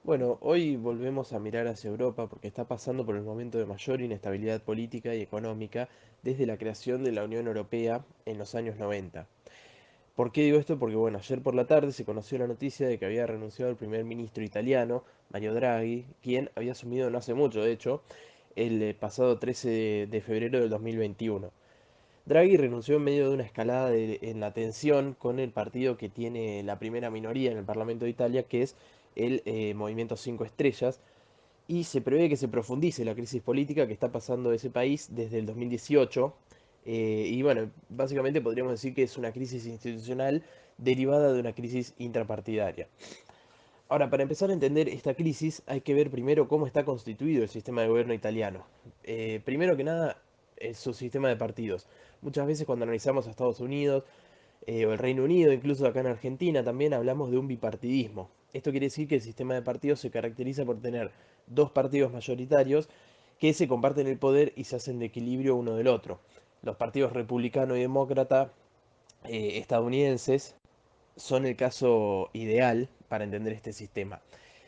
Bueno, hoy volvemos a mirar hacia Europa porque está pasando por el momento de mayor inestabilidad política y económica desde la creación de la Unión Europea en los años 90. ¿Por qué digo esto? Porque bueno, ayer por la tarde se conoció la noticia de que había renunciado el primer ministro italiano, Mario Draghi, quien había asumido no hace mucho, de hecho, el pasado 13 de febrero del 2021. Draghi renunció en medio de una escalada en la tensión con el partido que tiene la primera minoría en el Parlamento de Italia, que es el Movimiento 5 Estrellas, y se prevé que se profundice la crisis política que está pasando ese país desde el 2018. Y bueno, básicamente podríamos decir que es una crisis institucional derivada de una crisis intrapartidaria. Ahora, para empezar a entender esta crisis, hay que ver primero cómo está constituido el sistema de gobierno italiano. Primero que nada, su sistema de partidos. Muchas veces cuando analizamos a Estados Unidos o el Reino Unido, incluso acá en Argentina, también hablamos de un bipartidismo. Esto quiere decir que el sistema de partidos se caracteriza por tener dos partidos mayoritarios que se comparten el poder y se hacen de equilibrio uno del otro. Los partidos republicano y demócrata estadounidenses son el caso ideal para entender este sistema.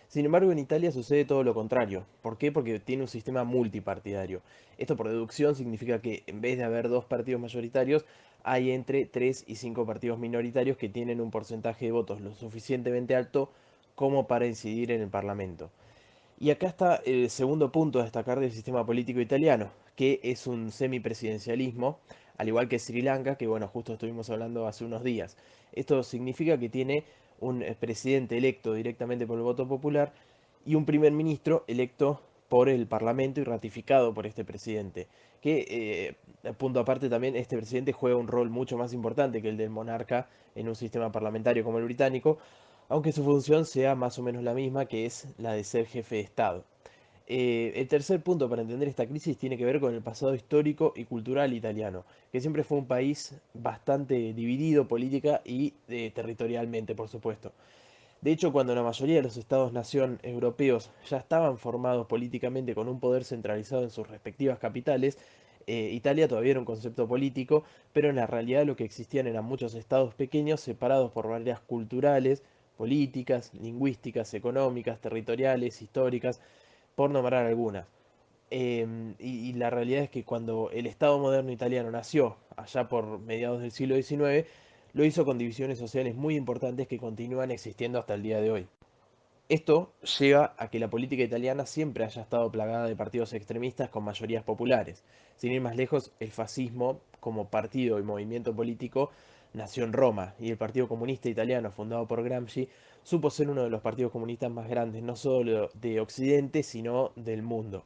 Sin embargo, en Italia sucede todo lo contrario. ¿Por qué? Porque tiene un sistema multipartidario. Esto por deducción significa que en vez de haber dos partidos mayoritarios, hay entre 3 y 5 partidos minoritarios que tienen un porcentaje de votos lo suficientemente alto como para incidir en el Parlamento. Y acá está el segundo punto a destacar del sistema político italiano, que es un semipresidencialismo, al igual que Sri Lanka, que bueno, justo estuvimos hablando hace unos días. Esto significa que tiene un presidente electo directamente por el voto popular y un primer ministro electo por el Parlamento y ratificado por este presidente. Que, punto aparte también, este presidente juega un rol mucho más importante que el del monarca en un sistema parlamentario como el británico, aunque su función sea más o menos la misma, que es la de ser jefe de Estado. El tercer punto para entender esta crisis tiene que ver con el pasado histórico y cultural italiano, que siempre fue un país bastante dividido política y territorialmente, por supuesto. De hecho, cuando la mayoría de los estados-nación europeos ya estaban formados políticamente con un poder centralizado en sus respectivas capitales, Italia todavía era un concepto político, pero en la realidad lo que existían eran muchos estados pequeños separados por barreras culturales, políticas, lingüísticas, económicas, territoriales, históricas, por nombrar algunas. Y la realidad es que cuando el Estado moderno italiano nació, allá por mediados del siglo XIX, lo hizo con divisiones sociales muy importantes que continúan existiendo hasta el día de hoy. Esto lleva a que la política italiana siempre haya estado plagada de partidos extremistas con mayorías populares. Sin ir más lejos, el fascismo, como partido y movimiento político, nació en Roma, y el Partido Comunista Italiano, fundado por Gramsci, supo ser uno de los partidos comunistas más grandes, no solo de Occidente, sino del mundo.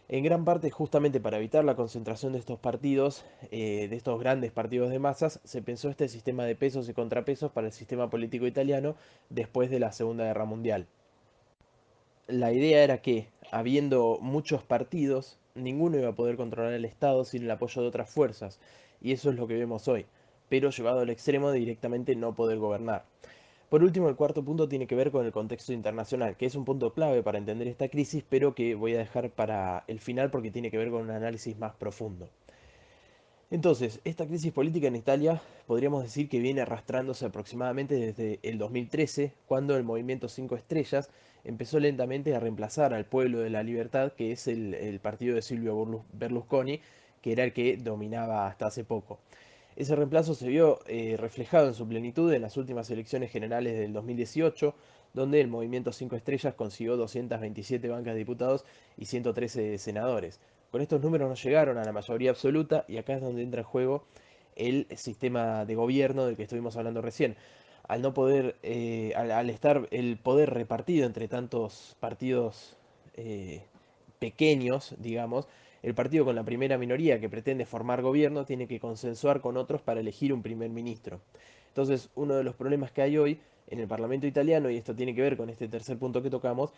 En gran parte, justamente para evitar la concentración de estos partidos, de estos grandes partidos de masas, se pensó este sistema de pesos y contrapesos para el sistema político italiano después de la Segunda Guerra Mundial. La idea era que, habiendo muchos partidos, ninguno iba a poder controlar el Estado sin el apoyo de otras fuerzas, y eso es lo que vemos hoy, pero llevado al extremo de directamente no poder gobernar. Por último, el cuarto punto tiene que ver con el contexto internacional, que es un punto clave para entender esta crisis, pero que voy a dejar para el final porque tiene que ver con un análisis más profundo. Entonces, esta crisis política en Italia podríamos decir que viene arrastrándose aproximadamente desde el 2013, cuando el movimiento 5 Estrellas empezó lentamente a reemplazar al Pueblo de la Libertad, que es el partido de Silvio Berlusconi, que era el que dominaba hasta hace poco. Ese reemplazo se vio reflejado en su plenitud en las últimas elecciones generales del 2018, donde el movimiento 5 Estrellas consiguió 227 bancas de diputados y 113 senadores. Con estos números no llegaron a la mayoría absoluta y acá es donde entra en juego el sistema de gobierno del que estuvimos hablando recién. Al no poder, al estar el poder repartido entre tantos partidos eh, pequeños, digamos, el partido con la primera minoría que pretende formar gobierno tiene que consensuar con otros para elegir un primer ministro. Entonces, uno de los problemas que hay hoy en el Parlamento italiano, y esto tiene que ver con este tercer punto que tocamos,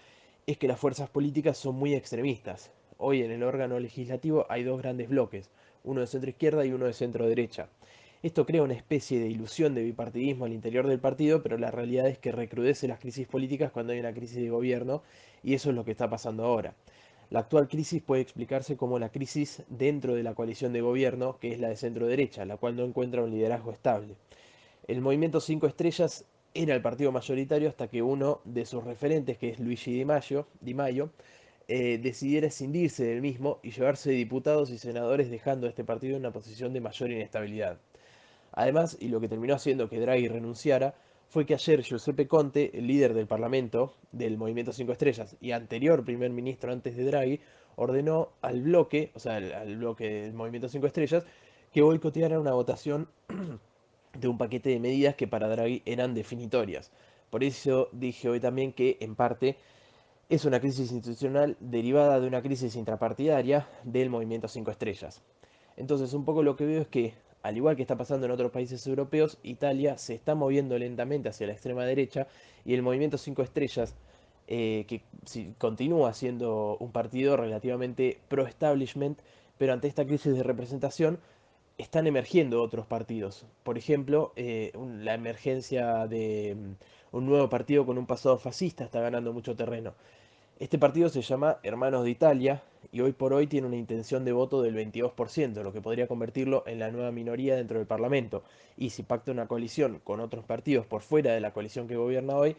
es que las fuerzas políticas son muy extremistas. Hoy en el órgano legislativo hay dos grandes bloques, uno de centro izquierda y uno de centro derecha. Esto crea una especie de ilusión de bipartidismo al interior del partido, pero la realidad es que recrudece las crisis políticas cuando hay una crisis de gobierno, y eso es lo que está pasando ahora. La actual crisis puede explicarse como la crisis dentro de la coalición de gobierno, que es la de centro derecha, la cual no encuentra un liderazgo estable. El movimiento 5 estrellas era el partido mayoritario hasta que uno de sus referentes, que es Luigi Di Maio, decidiera escindirse del mismo y llevarse diputados y senadores dejando a este partido en una posición de mayor inestabilidad. Además, y lo que terminó haciendo que Draghi renunciara, fue que ayer Giuseppe Conte, el líder del Parlamento del Movimiento 5 Estrellas y anterior primer ministro antes de Draghi, ordenó al bloque, o sea, al bloque del Movimiento 5 Estrellas, que boicoteara una votación de un paquete de medidas que para Draghi eran definitorias. Por eso dije hoy también que, en parte, es una crisis institucional derivada de una crisis intrapartidaria del Movimiento 5 Estrellas. Entonces, un poco lo que veo es que, al igual que está pasando en otros países europeos, Italia se está moviendo lentamente hacia la extrema derecha y el Movimiento 5 Estrellas, que si, continúa siendo un partido relativamente pro-establishment, pero ante esta crisis de representación están emergiendo otros partidos. Por ejemplo, la emergencia de un nuevo partido con un pasado fascista está ganando mucho terreno. Este partido se llama Hermanos de Italia y hoy por hoy tiene una intención de voto del 22%, lo que podría convertirlo en la nueva minoría dentro del Parlamento. Y si pacta una coalición con otros partidos por fuera de la coalición que gobierna hoy,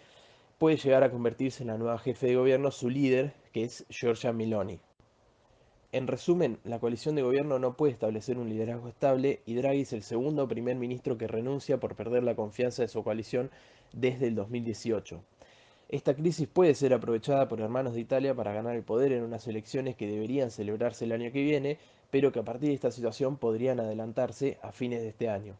puede llegar a convertirse en la nueva jefe de gobierno, su líder, que es Giorgia Meloni. En resumen, la coalición de gobierno no puede establecer un liderazgo estable y Draghi es el segundo primer ministro que renuncia por perder la confianza de su coalición desde el 2018. Esta crisis puede ser aprovechada por Hermanos de Italia para ganar el poder en unas elecciones que deberían celebrarse el año que viene, pero que a partir de esta situación podrían adelantarse a fines de este año.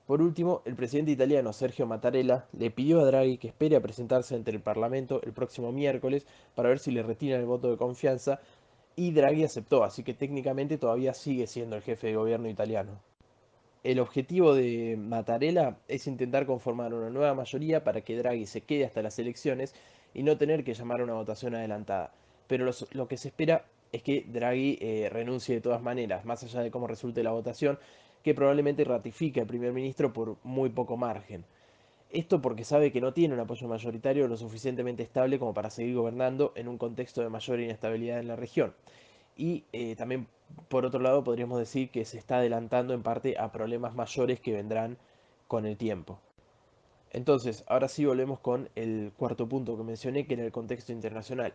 Por último, el presidente italiano Sergio Mattarella le pidió a Draghi que espere a presentarse ante el Parlamento el próximo miércoles para ver si le retiran el voto de confianza y Draghi aceptó, así que técnicamente todavía sigue siendo el jefe de gobierno italiano. El objetivo de Mattarella es intentar conformar una nueva mayoría para que Draghi se quede hasta las elecciones y no tener que llamar a una votación adelantada. Pero lo que se espera es que Draghi renuncie de todas maneras, más allá de cómo resulte la votación, que probablemente ratifique al primer ministro por muy poco margen. Esto porque sabe que no tiene un apoyo mayoritario lo suficientemente estable como para seguir gobernando en un contexto de mayor inestabilidad en la región. Y también, por otro lado, podríamos decir que se está adelantando en parte a problemas mayores que vendrán con el tiempo. Entonces, ahora sí volvemos con el cuarto punto que mencioné, que era el contexto internacional.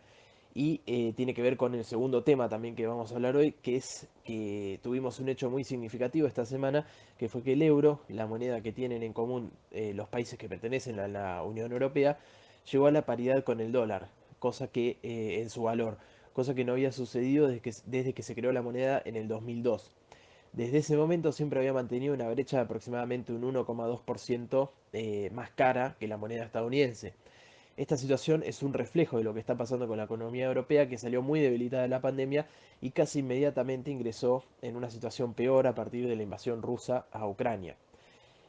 Y tiene que ver con el segundo tema también que vamos a hablar hoy, que es que tuvimos un hecho muy significativo esta semana, que fue que el euro, la moneda que tienen en común los países que pertenecen a la Unión Europea, llegó a la paridad con el dólar, cosa que en su valor, cosa que no había sucedido desde que se creó la moneda en el 2002. Desde ese momento siempre había mantenido una brecha de aproximadamente un 1,2% más cara que la moneda estadounidense. Esta situación es un reflejo de lo que está pasando con la economía europea, que salió muy debilitada de la pandemia y casi inmediatamente ingresó en una situación peor a partir de la invasión rusa a Ucrania.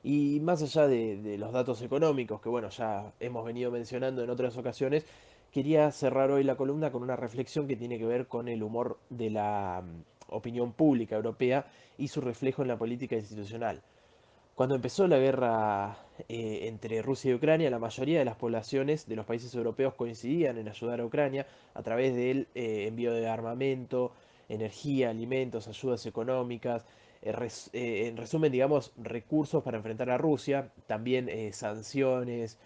Y más allá de los datos económicos, que bueno, ya hemos venido mencionando en otras ocasiones, quería cerrar hoy la columna con una reflexión que tiene que ver con el humor de la opinión pública europea y su reflejo en la política institucional. Cuando empezó la guerra entre Rusia y Ucrania, la mayoría de las poblaciones de los países europeos coincidían en ayudar a Ucrania a través del envío de armamento, energía, alimentos, ayudas económicas, en resumen, digamos, recursos para enfrentar a Rusia, también sanciones,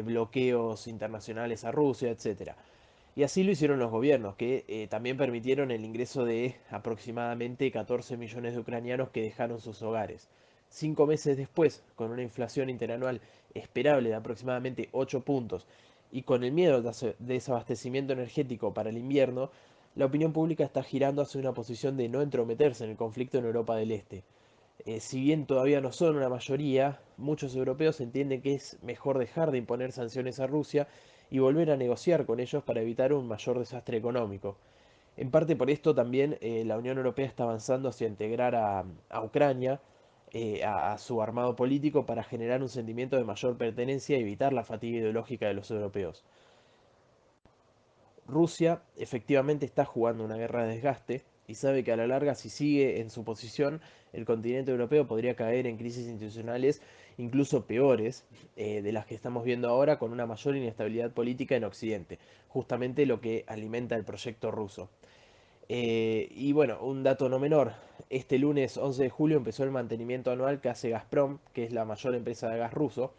bloqueos internacionales a Rusia, etcétera. Y así lo hicieron los gobiernos, que también permitieron el ingreso de aproximadamente 14 millones de ucranianos que dejaron sus hogares. 5 meses después, con una inflación interanual esperable de aproximadamente 8 puntos y con el miedo de desabastecimiento energético para el invierno, la opinión pública está girando hacia una posición de no entrometerse en el conflicto en Europa del Este. Si bien todavía no son una mayoría, muchos europeos entienden que es mejor dejar de imponer sanciones a Rusia y volver a negociar con ellos para evitar un mayor desastre económico. En parte por esto también la Unión Europea está avanzando hacia integrar a Ucrania a su armado político para generar un sentimiento de mayor pertenencia y evitar la fatiga ideológica de los europeos. Rusia efectivamente está jugando una guerra de desgaste y sabe que a la larga, si sigue en su posición, el continente europeo podría caer en crisis institucionales incluso peores de las que estamos viendo ahora, con una mayor inestabilidad política en Occidente, justamente lo que alimenta el proyecto ruso. Y bueno, un dato no menor, este lunes 11 de julio empezó el mantenimiento anual que hace Gazprom, que es la mayor empresa de gas ruso,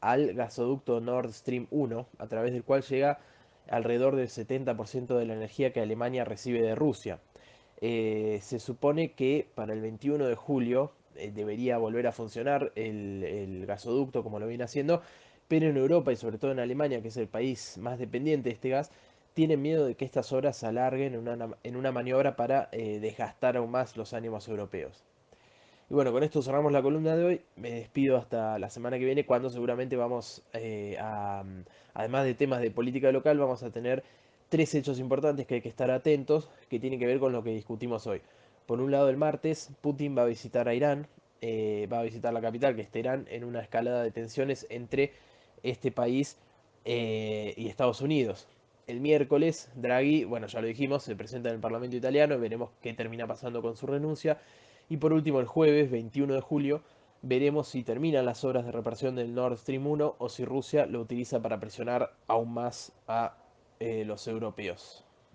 al gasoducto Nord Stream 1, a través del cual llega alrededor del 70% de la energía que Alemania recibe de Rusia. Se supone que para el 21 de julio debería volver a funcionar el gasoducto como lo viene haciendo, pero en Europa y sobre todo en Alemania, que es el país más dependiente de este gas, tienen miedo de que estas obras se alarguen en una maniobra para desgastar aún más los ánimos europeos. Y bueno, con esto cerramos la columna de hoy. Me despido hasta la semana que viene, cuando seguramente vamos además de temas de política local, vamos a tener tres hechos importantes que hay que estar atentos, que tienen que ver con lo que discutimos hoy. Por un lado, el martes, Putin va a visitar a Irán, va a visitar la capital, que es Teherán, en una escalada de tensiones entre este país y Estados Unidos. El miércoles, Draghi, bueno, ya lo dijimos, se presenta en el Parlamento italiano, veremos qué termina pasando con su renuncia. Y por último, el jueves 21 de julio, veremos si terminan las obras de reparación del Nord Stream 1 o si Rusia lo utiliza para presionar aún más a los europeos.